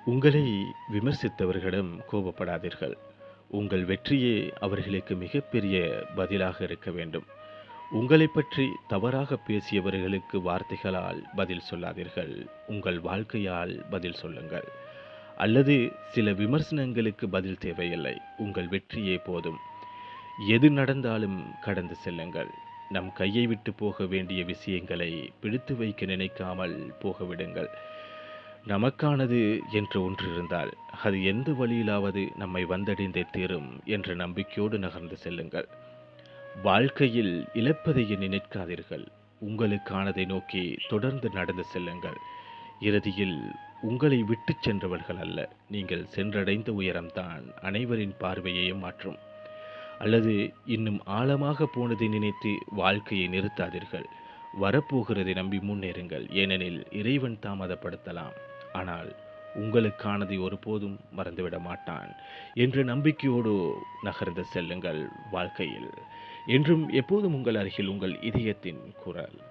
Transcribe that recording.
உங்களை விமர்சித்தவர்களிடம் கோபப்படாதீர்கள். உங்கள் வெற்றியே அவர்களுக்கு மிகப்பெரிய பதிலாக இருக்க வேண்டும். உங்களைப் பற்றி தவறாக பேசியவர்களுக்கு வார்த்தைகளால் பதில் சொல்லாதீர்கள். உங்கள் வாழ்க்கையால் பதில் சொல்லுங்கள். அல்லது சில விமர்சனங்களுக்கு பதில் தேவையில்லை. உங்கள் வெற்றியே போதும். எது நடந்தாலும் கடந்து செல்லுங்கள். நம் கையை விட்டு போக வேண்டிய விஷயங்களை பிடித்து வைக்க நினைக்காமல் போகவிடுங்கள். நமக்கானது என்று ஒன்று இருந்தால் அது எந்த வழியிலாவது நம்மை வந்தடைந்தே தீரும் என்ற நம்பிக்கையோடு நகர்ந்து செல்லுங்கள். வாழ்க்கையில் இழப்பதை எண்ணி நிற்காதீர்கள். உங்களுக்கானதை நோக்கி தொடர்ந்து நடந்து செல்லுங்கள். இறுதியில் உங்களை விட்டுச் சென்றவர்கள் அல்ல, நீங்கள் சென்றடைந்த உயரம்தான் அனைவரின் பார்வையையும் மாற்றும். அல்லது இன்னும் ஆழமாக போனதை நினைத்து வாழ்க்கையை நிறுத்தாதீர்கள். வரப்போகிறதை நம்பி முன்னேறுங்கள். ஏனெனில் இறைவன் தாமதப்படுத்தலாம், ஆனால் உங்களுக்கானதை ஒருபோதும் மறந்துவிட மாட்டான் என்ற நம்பிக்கையோடு நகர்ந்து செல்லுங்கள். வாழ்க்கையில் என்றும் எப்போதும் உங்கள் அருகில் உங்கள் இதயத்தின் குரல்.